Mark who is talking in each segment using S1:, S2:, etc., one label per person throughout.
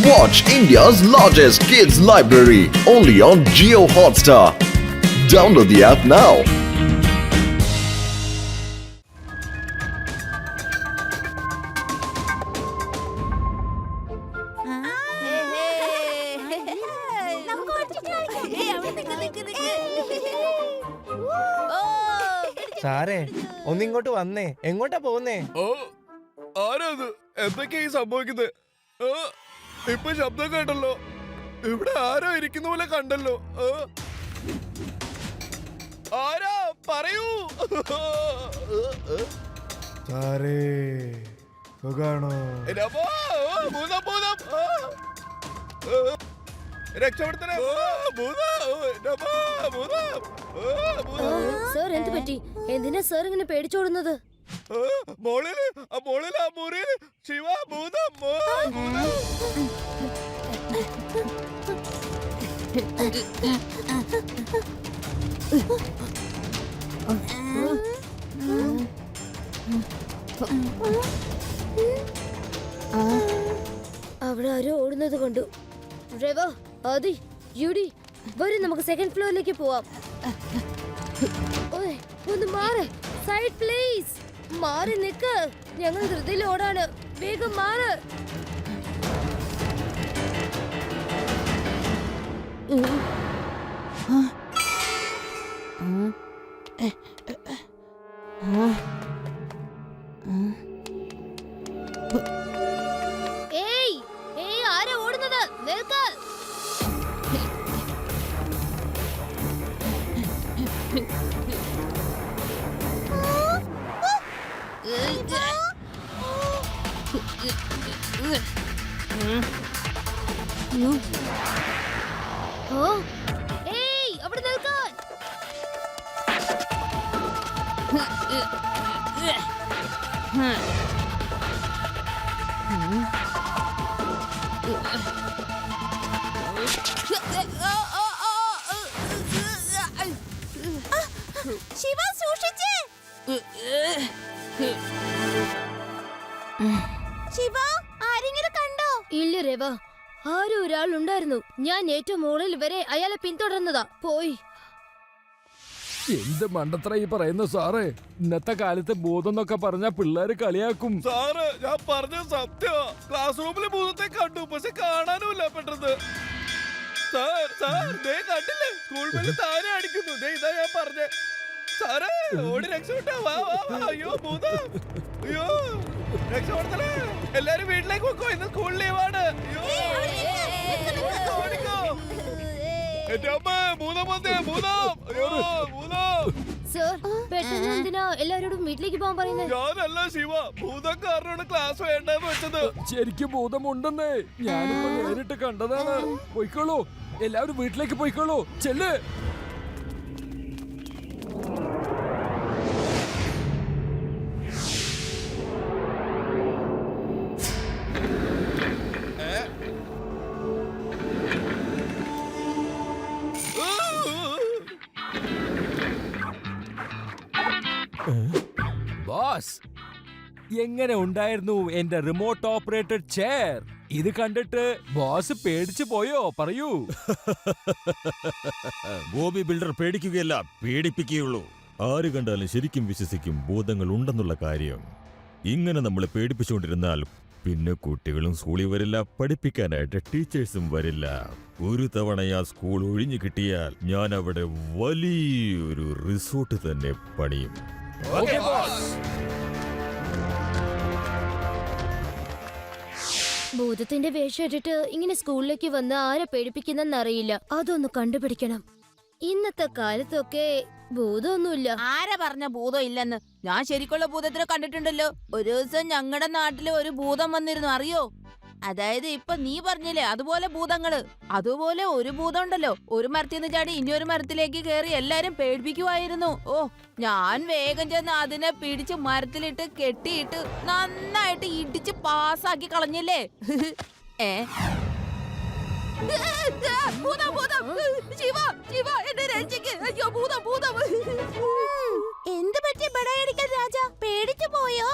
S1: Watch India's largest kids library only on Jio Hotstar. Download the app now.
S2: സാറേ ഒന്നിങ്ങോട്ട് വന്നേ. എങ്ങോട്ടാ പോകുന്നേ?
S3: ആരാത്? എന്തൊക്കെയാ ഈ സംഭവിക്കുന്നത്? ഇപ്പൊ ശബ്ദം കേട്ടല്ലോ. ഇവിടെ ആരോ ഇരിക്കുന്ന പോലെ കണ്ടല്ലോ. ആരാ പറയൂ.
S2: സാറേ സുഖാണോ?
S3: രക്ഷപ്പെടുത്തണേ.
S4: സാർ എന്ത് പറ്റി? എന്തിനാ സാർ ഇങ്ങനെ പേടിച്ചോടുന്നത്?
S3: മോളില് ആ മുറിയില് ശിവ ഭൂതം.
S4: അവിടെ ആരോ ഓടുന്നത് കണ്ടു. ഡ്രൈവർ, ആദി, യുഡി, വരും നമുക്ക് സെക്കൻഡ് ഫ്ലോറിലേക്ക് പോവാം. ഓയ്, ഒന്ന് മാറ്. Side please. മാറി നിക്ക്. ഞങ്ങൾ ധൃതിയിൽ ഓടാണ്. വേഗം മാറ്. ഏയ് ആരാ ഓടുന്നത്? നിൽക്ക്. ഏയ് അവിടെ നിൽക്കാൻ. ശിവ സൂക്ഷിച്ച്. ശിവ ആരെങ്കിലും കണ്ടോ? ഇല്ല രവ, ആരോ ഒരാൾ ഉണ്ടായിരുന്നു. ഞാൻ ഏറ്റവും മുകളിൽ വരെ അയാളെ പിന്തുടർന്നതാ. പോയി.
S5: എന്ത് മണ്ടത്ര ഈ പറയുന്നു സാറേ? ഇന്നത്തെ കാലത്ത് ഭൂതം എന്നൊക്കെ പറഞ്ഞ പിള്ളേര് കളിയാക്കും.
S3: സാറ്, ഞാൻ പറഞ്ഞ സത്യ. ക്ലാസ് റൂമില് ഭൂതത്തെ കണ്ടു, പക്ഷെ കാണാനുമില്ല പെട്ടെന്ന്. സാർ ദേ കണ്ടില്ലേ, സ്കൂൾ ബെല്ല് താനെ അടിക്കുന്നു. ദേ ഇതാ ഞാൻ പറഞ്ഞേ. സാറേ ഓടി രക്ഷപ്പെട്ടോ. വാ വാ വാ. അയ്യോ ഭൂതം. അയ്യോ രക്ഷപ്പെടുത്തലേ. എല്ലാരും വീട്ടിലേക്ക് വെക്കോ, ഇന്ന് സ്കൂൾ ലീവാണ്. അയ്യോ ഓടിക്കോ. എന്റെ അമ്മ ഭൂതം വന്നേ. ഭൂതം. അയ്യോ ഭൂതം.
S4: സർ, പെട്ടെന്ന് എന്തിനാ എല്ലാവരോടും വീട്ടിലേക്ക് പോകാൻ പറയുന്നത്?
S3: ഞാനല്ല ശിവ, ഭൂതം കാരണമാണ് ക്ലാസ് വേണ്ടെന്ന് വെച്ചത്.
S5: ശരിക്കും ഭൂതമുണ്ടെന്നേ ഞാനിപ്പോ നേരിട്ട് കണ്ടതാണ്. പോയിക്കോളൂ, എല്ലാവരും വീട്ടിലേക്ക് പോയിക്കോളൂ. ചെല്ല്. ബോസ്, എങ്ങനെ ഉണ്ടായിരുന്നു എന്റെ റിമോട്ട് ഓപ്പറേറ്റഡ് ചെയർ? ഇത് കണ്ടിട്ട് ബോസ് പേടിച്ചു പോയോ? പറയൂ.
S6: ബോബി ബിൽഡർ പേടിക്കുകയല്ല, പേടിപ്പിക്കുകയുള്ളൂ. ആര് കണ്ടാലും ശരിക്കും വിശ്വസിക്കും ഭൂതങ്ങൾ ഉണ്ടെന്നുള്ള കാര്യം. ഇങ്ങനെ നമ്മളെ പേടിപ്പിച്ചുകൊണ്ടിരുന്നാൽ പിന്നെ കുട്ടികളും സ്കൂളിൽ വരില്ല, പഠിപ്പിക്കാനായിട്ട് ടീച്ചേഴ്സും വരില്ല. ഒരു തവണ ആ സ്കൂൾ ഒഴിഞ്ഞു കിട്ടിയാൽ ഞാൻ അവിടെ വലിയൊരു റിസോർട്ട് തന്നെ പണിയും.
S4: ഭൂതത്തിന്റെ വേഷം ഇട്ടിട്ട് ഇങ്ങനെ സ്കൂളിലേക്ക് വന്ന് ആരെ പേടിപ്പിക്കുന്നെന്നറിയില്ല. അതൊന്ന് കണ്ടുപിടിക്കണം. ഇന്നത്തെ കാലത്തൊക്കെ ഭൂതമൊന്നുമില്ല.
S7: ആരാ പറഞ്ഞ ഭൂതം ഇല്ലെന്ന്? ഞാൻ ശരിക്കുള്ള ഭൂതത്തിനെ കണ്ടിട്ടുണ്ടല്ലോ. ഒരു ദിവസം ഞങ്ങളുടെ നാട്ടില് ഒരു ഭൂതം വന്നിരുന്നു, അറിയോ? അതായത് ഇപ്പൊ നീ പറഞ്ഞില്ലേ അതുപോലെ ഭൂതങ്ങള്. അതുപോലെ ഒരു ഭൂതം ഉണ്ടല്ലോ, ഒരു മരത്തിൽ നിന്ന് ചാടി ഇനിയൊരു മരത്തിലേക്ക് കയറി എല്ലാരും പേടിപ്പിക്കുമായിരുന്നു. ഓ, ഞാൻ വേഗം ചെന്ന് അതിനെ പിടിച്ച് മരത്തിലിട്ട് കെട്ടിയിട്ട് നന്നായിട്ട് ഇടിച്ച് പാസ്സാക്കി കളഞ്ഞില്ലേ. എന്ത് പറ്റി ബടായടിക്കൽ രാജ? പേടിച്ചു പോയോ?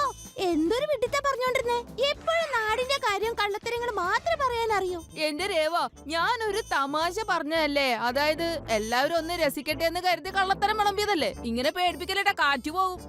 S7: എന്തൊരു വിഡിത്ത പറഞ്ഞോണ്ടിരുന്നേ? എപ്പോഴും നാടിന്റെ കാര്യം കള്ളത്തരങ്ങൾ മാത്രം പറയാൻ നിനക്കറിയോ എന്റെ രേവ ഞാനൊരു തമാശ പറഞ്ഞതല്ലേ, അതായത് എല്ലാവരും ഒന്ന് രസിക്കട്ടെ എന്ന് കരുതി കള്ളത്തരം വിളമ്പിയതല്ലേ. ഇങ്ങനെ പേടിപ്പിക്കലേട്ടാ, കാറ്റ് പോകും.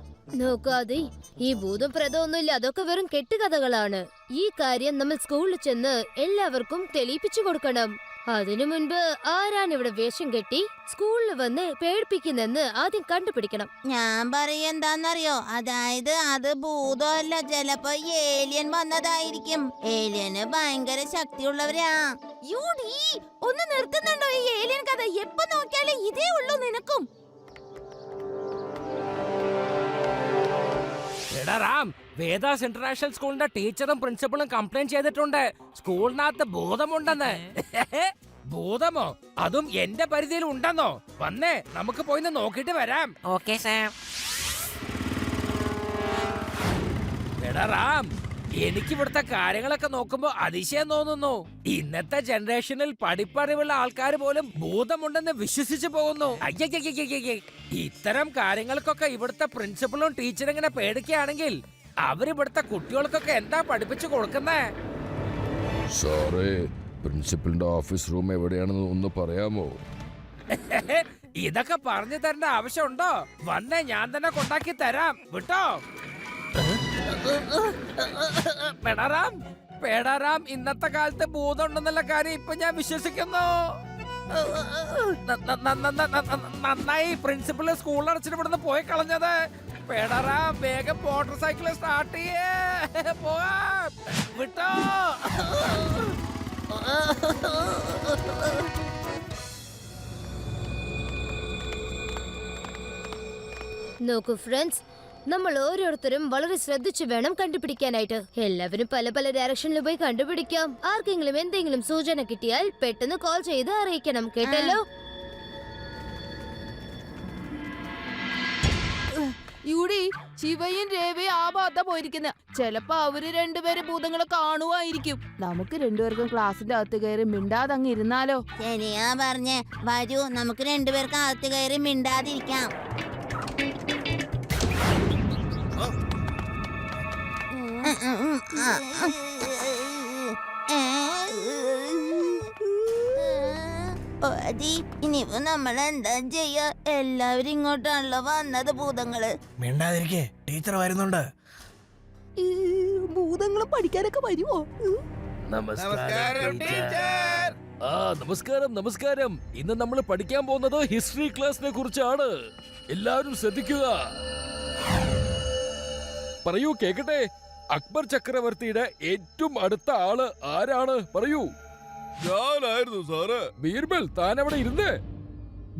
S4: നോക്കാതെ ഈ ഭൂതം പ്രേതമൊന്നുമില്ല, അതൊക്കെ വെറും കെട്ടുകഥകളാണ്. ഈ കാര്യം നമ്മൾ സ്കൂളിൽ ചെന്ന് എല്ലാവർക്കും തെളിയിപ്പിച്ചു കൊടുക്കണം. അതിനു മുൻപ് ആരാണ് ഇവിടെ വേഷം കെട്ടി സ്കൂളിൽ വന്ന് പേടിപ്പിക്കുന്നെന്ന് ആദ്യം കണ്ടുപിടിക്കണം.
S7: ഞാൻ പറയെന്താന്നറിയോ, അതായത് അത് ഭൂതമല്ല, ചിലപ്പോ ഏലിയൻ വന്നതായിരിക്കും. ഏലിയന് ഭയങ്കര ശക്തിയുള്ളവരാ. യൂടി ഒന്ന് നിർത്തുന്നുണ്ടോ ഈ ഏലിയൻ കഥ? എപ്പോ നോക്കിയാലും ഇതേ ഉള്ളൂ നിനക്കും.
S5: എടാ റാം, വേദാസ് ഇന്റർനാഷണൽ സ്കൂളിന്റെ ടീച്ചറും പ്രിൻസിപ്പളും കംപ്ലൈന്റ് ചെയ്തിട്ടുണ്ട് സ്കൂളിനകത്ത് ഭൂതമുണ്ടെന്ന്. ഭൂതമോ? അതും എന്റെ പരിധിയിൽ ഉണ്ടെന്നോ? വന്നേ നമുക്ക് പോയി നോക്കിട്ട് വരാം.
S8: Okay Sam.
S5: എടാ റാം, എനിക്ക് ഇവിടുത്തെ കാര്യങ്ങളൊക്കെ നോക്കുമ്പോ അതിശയം തോന്നുന്നു. ഇന്നത്തെ ജനറേഷനിൽ പഠിപ്പറിവുള്ള ആൾക്കാർ പോലും ഭൂതമുണ്ടെന്ന് വിശ്വസിച്ചു പോകുന്നു. അയ്യയ്യയ്യയ്യയ്യേ. ഇത്തരം കാര്യങ്ങൾക്കൊക്കെ ഇവിടുത്തെ പ്രിൻസിപ്പളും ടീച്ചറും ഇങ്ങനെ പേടിക്കുകയാണെങ്കിൽ അവരിവിടുത്തെ കുട്ടികൾക്കൊക്കെ എന്താ പഠിപ്പിച്ചു കൊടുക്കുന്നേ?
S9: സാറേ, പ്രിൻസിപ്പലിന്റെ ഓഫീസ് റൂം എവിടെയാണെന്ന് ഒന്ന് പറയാമോ?
S5: ഇതൊക്കെ പറഞ്ഞു തരേണ്ട ആവശ്യമുണ്ടോ? വന്നേ, ഞാൻ തന്നെ കൊണ്ടാക്കി തരാം. വിട്ടോ. പേടാറാം, ഇന്നത്തെ കാലത്ത് ഭൂതം ഉണ്ടെന്നുള്ള കാര്യം ഇപ്പൊ ഞാൻ വിശ്വസിക്കുന്നു. നന്നായി പ്രിൻസിപ്പള് സ്കൂൾ അടച്ചിട്ട് ഇവിടുന്ന് പോയി കളഞ്ഞത്. പേടാറാം, വേഗം മോട്ടോർ സൈക്കിൾ സ്റ്റാർട്ട് ചെയ്യേ. പോവാം. വിട്ടോ.
S4: നോക്കൂ ഫ്രണ്ട്സ്, നമ്മൾ ഓരോരുത്തരും വളരെ ശ്രദ്ധിച്ചു വേണം കണ്ടുപിടിക്കാനായിട്ട്. എല്ലാവരും പല പല ഡയറക്ഷനിൽ പോയി കണ്ടുപിടിക്കാം. ആർക്കെങ്കിലും എന്തെങ്കിലും സൂചന കിട്ടിയാൽ പെട്ടെന്ന് കോൾ ചെയ്ത് അറിയിക്കണം, കേട്ടല്ലോ?
S7: യൂടി, ശിവയും രേവയും ആ ഭാഗത്താ പോയിരിക്കുന്ന. ചെലപ്പോ അവര് രണ്ടുപേരും ഭൂതങ്ങളെ കാണുവായിരിക്കും. നമുക്ക് രണ്ടുപേർക്കും ക്ലാസ്സിന്റെ അകത്ത് കയറി മിണ്ടാതെ അങ്ങ് ഇരുന്നാലോ? ശരിയാ പറഞ്ഞേ. വരൂ, നമുക്ക് രണ്ടുപേർക്കും അകത്ത് കയറി മിണ്ടാതിരിക്കാം. ഇനിയിപ്പോ നമ്മൾ എന്താ ചെയ്യാ? എല്ലാവരും ഇങ്ങോട്ടാണല്ലോ വന്നത്, ഭൂതങ്ങള്.
S2: മിണ്ടാതിരിക്കേ, ടീച്ചർ വരുന്നുണ്ട്.
S7: ഭൂതങ്ങള് പഠിക്കാനൊക്കെ വരുമോ?
S3: നമസ്കാരം ടീച്ചർ.
S5: നമസ്കാരം. ഇന്ന് നമ്മൾ പഠിക്കാൻ പോകുന്നത് ഹിസ്റ്ററി ക്ലാസിനെ കുറിച്ചാണ്. എല്ലാവരും ശ്രദ്ധിക്കുക. പറയൂ, കേക്കട്ടെ. അക്ബർ ചക്രവർത്തിയുടെ ഏറ്റവും അടുത്ത ആള് ആരാണ്? പറയൂ.
S3: ഞാനായിരുന്നു സാറ്.
S5: ബീർബൽ, താൻ അവിടെ ഇരുന്നേ.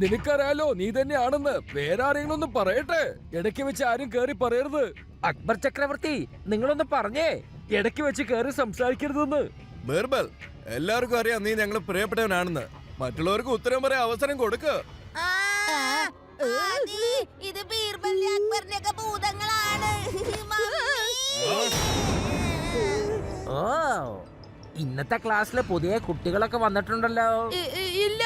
S5: നിനക്കറിയാലോ നീ തന്നെയാണെന്ന്. വേറെ ആരെങ്കിലും ഒന്ന് പറയട്ടെ. ഇടയ്ക്ക് വെച്ച് ആരും കേറി പറയരുത്. അക്ബർ ചക്രവർത്തി, നിങ്ങളൊന്ന് പറഞ്ഞേ, ഇടയ്ക്ക് വെച്ച് കേറി സംസാരിക്കരുതെന്ന്.
S3: ബീർബൽ, എല്ലാവർക്കും അറിയാം നീ ഞങ്ങളെ പ്രിയപ്പെട്ടവനാണെന്ന്. മറ്റുള്ളവർക്ക് ഉത്തരം പറയാൻ അവസരം കൊടുക്ക്.
S7: ഇത് ബീർബലിന്റെ അക്ബറിന്റെ ഒക്കെ ഭൂതങ്ങളാണ്.
S8: ഓ, ഇന്നത്തെ ക്ലാസ്സിലെ പുതിയ കുട്ടികളൊക്കെ വന്നിട്ടുണ്ടല്ലോ.
S7: ഇല്ല.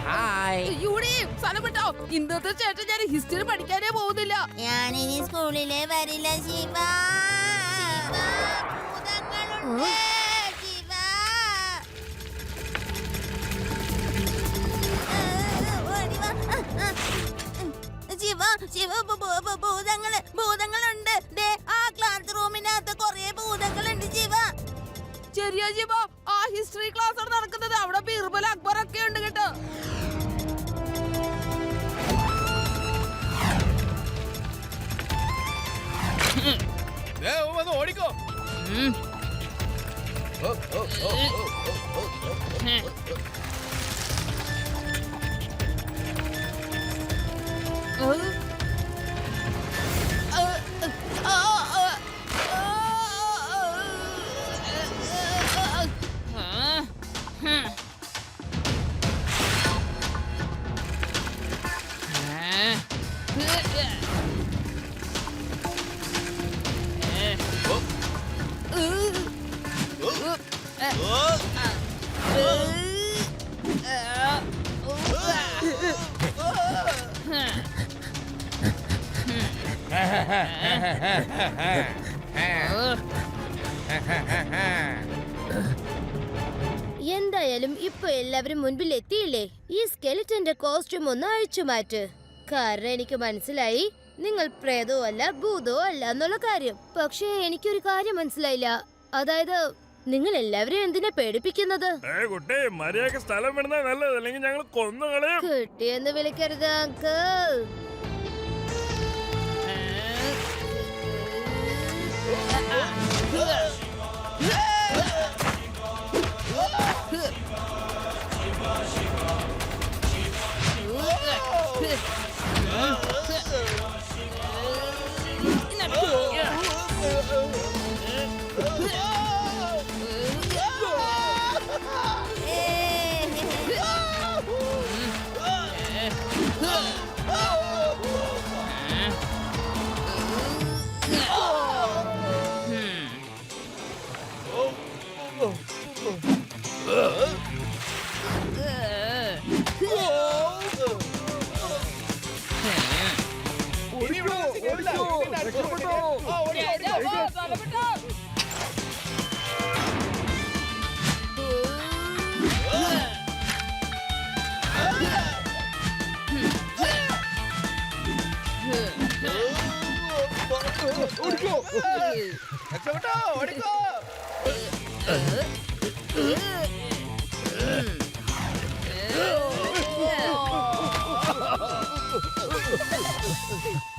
S8: ഹായ്.
S7: യൂടി, സ്ഥലം വിട്ടോ. ഇന്നത്തെ ചേട്ടൻ ഞാൻ ഹിസ്റ്ററി പഠിക്കാനേ പോകുന്നില്ല. ഞാനിനി സ്കൂളിലേ വരില്ല. ശിവ, ഭൂതങ്ങളുണ്ട്. ആ ക്ലാസ് റൂമിനകത്ത് കൊറേ ഭൂതങ്ങളുണ്ട്. ശിവ, ശരിയാ ശിവ, ആ ഹിസ്റ്ററി ക്ലാസ് ആണ് നടക്കുന്നത്. അവിടെ ബീർബൽ, അക്ബർ ഒക്കെ ഉണ്ട് കേട്ടോ.
S3: ഓടിക്കോ.
S4: എന്തായാലും ഇപ്പൊ എല്ലാവരും മുൻപിൽ എത്തിയില്ലേ? ഈ സ്കെലിറ്റന്റെ കോസ്റ്റ്യൂം ഒന്ന് അഴിച്ചു മാറ്റ്. കാരണം എനിക്ക് മനസ്സിലായി നിങ്ങൾ പ്രേതവും അല്ല ഭൂതവും അല്ല എന്നുള്ള കാര്യം. പക്ഷേ എനിക്കൊരു കാര്യം മനസ്സിലായില്ല. അതായത് നിങ്ങൾ എല്ലാവരും എന്തിനാ പേടിപ്പിക്കുന്നത്?
S3: മര്യാദക്ക് സ്ഥലം വിടുന്ന നല്ലത്, അല്ലെങ്കിൽ ഞങ്ങൾ കൊന്നുകളയും.
S4: കുട്ടിയെന്ന് വിളിക്കരുത് അങ്കിൾ.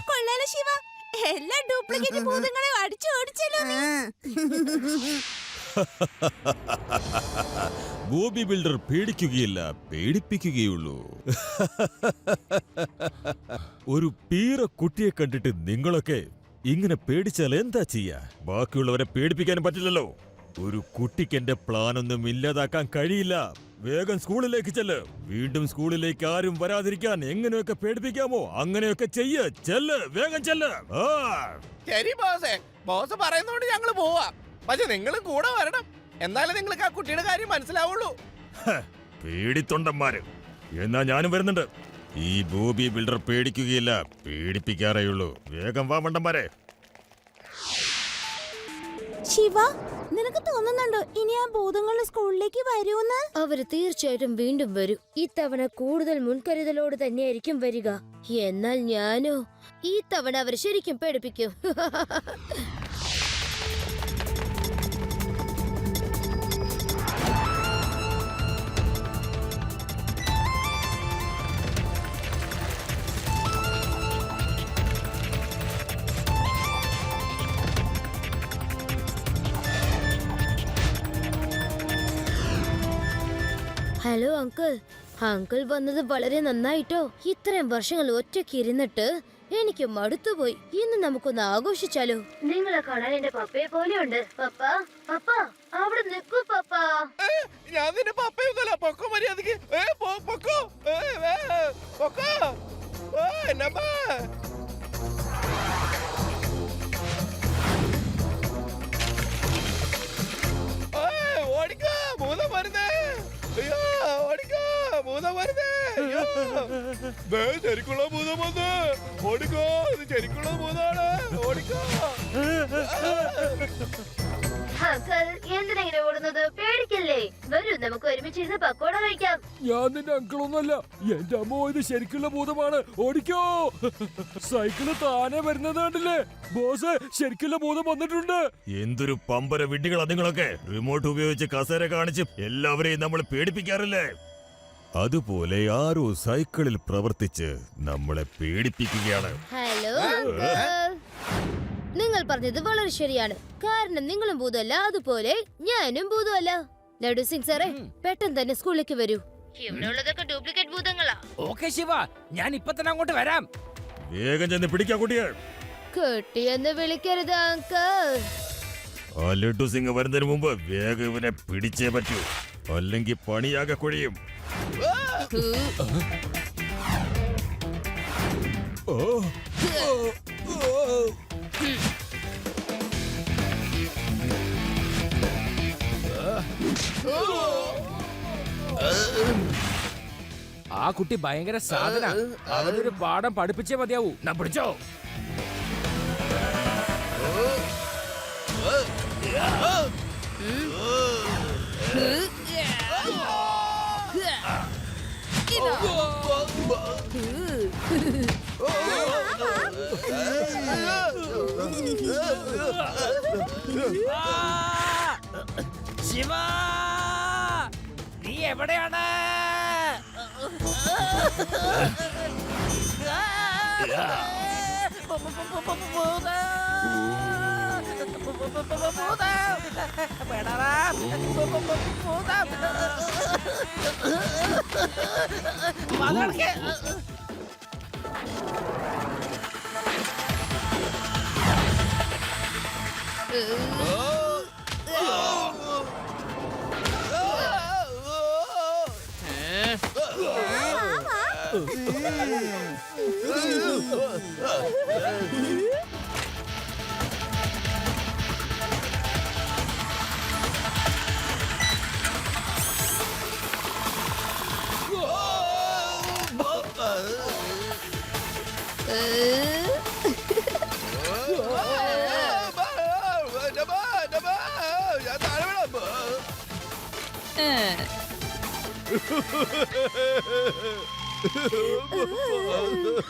S7: കൊള്ളാലോ ശിവ, എല്ലാ ഡ്യൂപ്ലിക്കേറ്റ് ഭൂതങ്ങളെ അടിച്ചു ഓടിച്ചല്ലോ നീ.
S6: ബോബി ബിൽഡർ പേടിക്കുകയില്ല, പേടിപ്പിക്കുകയുള്ളൂ. ഒരു പീറ കുട്ടിയെ കണ്ടിട്ട് നിങ്ങളൊക്കെ ഇങ്ങനെ പേടിച്ചാൽ എന്താ ചെയ്യാ? ബാക്കിയുള്ളവരെ പേടിപ്പിക്കാനും പറ്റില്ലല്ലോ. ഒരു കുട്ടിക്ക് എന്റെ പ്ലാനൊന്നും ഇല്ലാതാക്കാൻ കഴിയില്ല. വേഗം സ്കൂളിലേക്ക് ചെല്ല്. വീണ്ടും സ്കൂളിലേക്ക് ആരും വരാതിരിക്കാൻ എങ്ങനെയൊക്കെ പേടിപ്പിക്കാമോ അങ്ങനെയൊക്കെ ചെയ്യ്. ചെല്ല്, വേഗം ചെല്ല്.
S3: ശരി ബോസേ, ബോസ് പറയുന്നോണ്ട് ഞങ്ങള് പോവാ. പക്ഷെ നിങ്ങളും കൂടെ വരണം, എന്നാലും നിങ്ങൾക്ക് ആ കുട്ടിയുടെ കാര്യം മനസ്സിലാവുള്ളൂ.
S6: പേടിത്തൊണ്ടന്മാര്. എന്നാ ഞാനും വരുന്നുണ്ട്. ഈ ബോബി ബിൽഡർ പേടിക്കുകയില്ല, പേടിപ്പിക്കാറേയുള്ളൂ. വേഗം വാ മണ്ടന്മാരെ.
S7: ശിവ, നിനക്ക് തോന്നുന്നുണ്ടോ ഇനി ആ ഭൂതങ്ങൾ സ്കൂളിലേക്ക് വരൂന്ന്?
S4: അവര് തീർച്ചയായിട്ടും വീണ്ടും വരും. ഇത്തവണ കൂടുതൽ മുൻകരുതലോട് തന്നെയായിരിക്കും വരിക. എന്നാൽ ഞാനോ, ഈ തവണ അവർ ശരിക്കും പേടിപ്പിക്കും. Hello uncle. അങ്കിൾ വന്നത് വളരെ നന്നായിട്ടോ. ഇത്രയും വർഷങ്ങൾ ഒറ്റയ്ക്ക് ഇരുന്നിട്ട് എനിക്ക് മടുത്തുപോയി. ഇന്ന് നമുക്കൊന്ന് ആഘോഷിച്ചാലോ? നിങ്ങളെ കാണാൻ എന്റെ പപ്പയെ പോലെയുണ്ട്. പപ്പ, പപ്പ അവിടെ നിൽക്കൂ പപ്പ.
S3: ഞാൻ നിന്റെ പപ്പയൊന്നുമല്ല. പൊക്കോ മര്യാദക്ക്. പൊക്കോ, പൊക്കോ. ഓടിക്കോ, ഭൂതം വരുന്നേ. അയ്യോ, ഓടിക്കോ, ഭൂതം വരുന്നേ. ശരിക്കുള്ള ഭൂതം വന്ന്. ഓടിക്കോ, ഇത് ശരിക്കുള്ള ഭൂതമാണ്. ഓടിക്കോ.
S4: അങ്കിൾ എന്തിനെങ്ങനെ ഓടുന്നത്? പേടിക്കല്ലേ. വരൂ, നമുക്ക് ഒരുമിച്ചിരുന്ന് പക്കോട കഴിക്കാം.
S5: ഞാൻ നിന്റെ അങ്കിളൊന്നുമല്ല. എന്റെ അമ്മ ഇത് ശരിക്കുള്ള ഭൂതമാണ്. ഓടിക്കോ. സൈക്കിള് താനെ വരുന്നത് കണ്ടില്ലേ? ബോസ്, ശരിക്കുള്ള ഭൂതം വന്നിട്ടുണ്ട്.
S6: എന്തൊരു പമ്പര വിഡ്ഢികളാ നിങ്ങളൊക്കെ. റിമോട്ട് ഉപയോഗിച്ച് കസേര കാണിച്ച് എല്ലാവരെയും നമ്മൾ പേടിപ്പിക്കാറില്ലേ? അതുപോലെ ആരോ സൈക്കിളിൽ പ്രവർത്തിച്ച് നമ്മളെ പേടിപ്പിക്കുകയാണ്.
S4: Hello uncle. നിങ്ങൾ പറഞ്ഞത് വളരെ ശരിയാണ്. കാരണം നിങ്ങളും ഭൂതമല്ല, അതുപോലെ ഞാനും ഭൂതമല്ല. ലഡു സിംഗ് സാറേ, പെട്ടെന്ന് തന്നെ സ്കൂളിലേക്ക് വരൂ. ഇവിടെ ഉള്ളതൊക്കെ ഡ്യൂപ്ലിക്കേറ്റ് ഭൂതങ്ങളാ.
S5: ഓക്കെ ശിവ, ഞാൻ ഇപ്പൊ തന്നെ അങ്ങോട്ട് വരാം.
S6: വേഗം ചെന്ന് പിടിക്കാ കുട്ടിയെ.
S4: കുട്ടിയെന്ന് വിളിക്കരുത് അങ്കിൾ.
S6: ആ ലഡു സിംഗ് വരുന്നതിന് മുമ്പ് വേഗം ഇവനെ പിടിച്ചേ പറ്റൂ, അല്ലെങ്കിൽ പണിയാകെ കൊഴിയും.
S5: ആ കുട്ടി ഭയങ്കര സാധന. അവനൊരു പാഠം പഠിപ്പിച്ചേ മതിയാവൂ. ഞാൻ പിടിച്ചോ. ശിവ, നീ എവിടെയാണ്?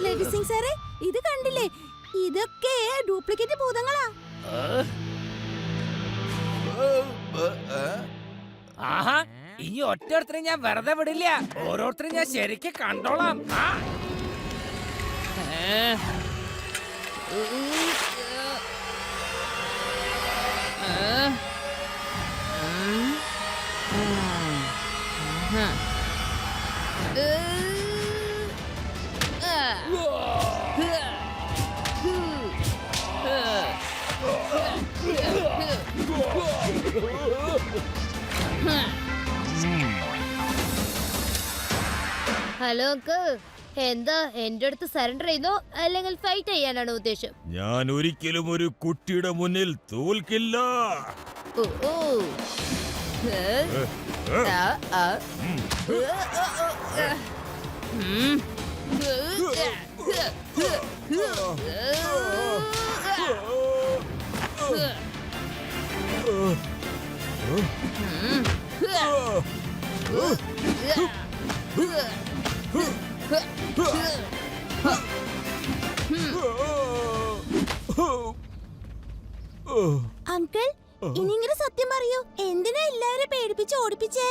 S7: ലഡു സിംഗ് സാറേ, ഇത് കണ്ടില്ലേ? ഇതൊക്കെ ഡ്യൂപ്ലിക്കേറ്റ് ഭൂതങ്ങളാ.
S5: ആഹാ, ഇനി ഒറ്റൊരുത്തരും ഞാൻ വെറുതെ വിടില്ല. ഓരോരുത്തരും ഞാൻ ശരിക്കും കണ്ടോളാം. ആ
S4: ഹലോ അങ്കിൾ, എന്താ എന്റെ അടുത്ത് സറണ്ടർ ചെയ്യുന്നോ അല്ലെങ്കിൽ ഫൈറ്റ് ചെയ്യാനാണോ ഉദ്ദേശം?
S6: ഞാൻ ഒരിക്കലും ഒരു കുട്ടിയുടെ മുന്നിൽ തോൽക്കില്ല.
S4: ഓ ഓ
S7: അങ്കിൾ, ഇനിങ്ങനെ സത്യം പറയൂ. എന്തിനാ എല്ലാവരും പേടിപ്പിച്ച് ഓടിപ്പിച്ചേ?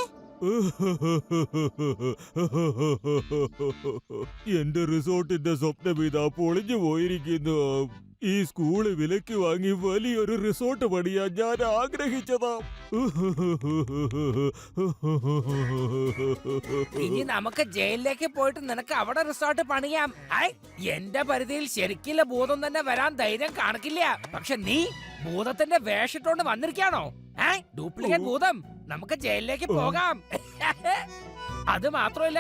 S6: എന്റെ റിസോർട്ടിന്റെ സ്വപ്നം ഇതാ പൊളിഞ്ഞു പോയിരിക്കുന്നു. ഈ സ്കൂള് വിലക്ക് വാങ്ങി വലിയൊരു റിസോർട്ട് പണിയാൻ ഞാൻ ആഗ്രഹിച്ചതാ.
S5: ഇനി നമുക്ക് ജയിലിലേക്ക് പോയിട്ട് നിനക്ക് അവിടെ റിസോർട്ട് പണിയാം. എന്റെ പരിധിയിൽ ശരിക്കുള്ള ഭൂതം തന്നെ വരാൻ ധൈര്യം കാണിക്കില്ല. പക്ഷെ നീ ഭൂതത്തിന്റെ വേഷിട്ടോണ്ട് വന്നിരിക്കാണോ? ഡ്യൂപ്ലിക്കേറ്റ് ഭൂതം. നമുക്ക് ജയിലിലേക്ക് പോകാം. അത് മാത്രമല്ല,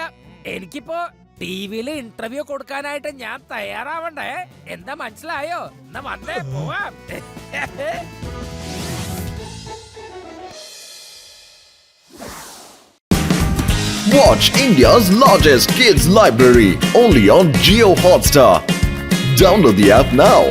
S5: എനിക്കിപ്പോ ടിവിയില് ഇന്റർവ്യൂ കൊടുക്കാനായിട്ട് ഞാൻ തയ്യാറാവണ്ടേ? എന്താ മനസ്സിലായോ? എന്നാ വന്നേ പോവാം.
S1: Watch India's largest kids library only on Jio Hotstar. Download the app now.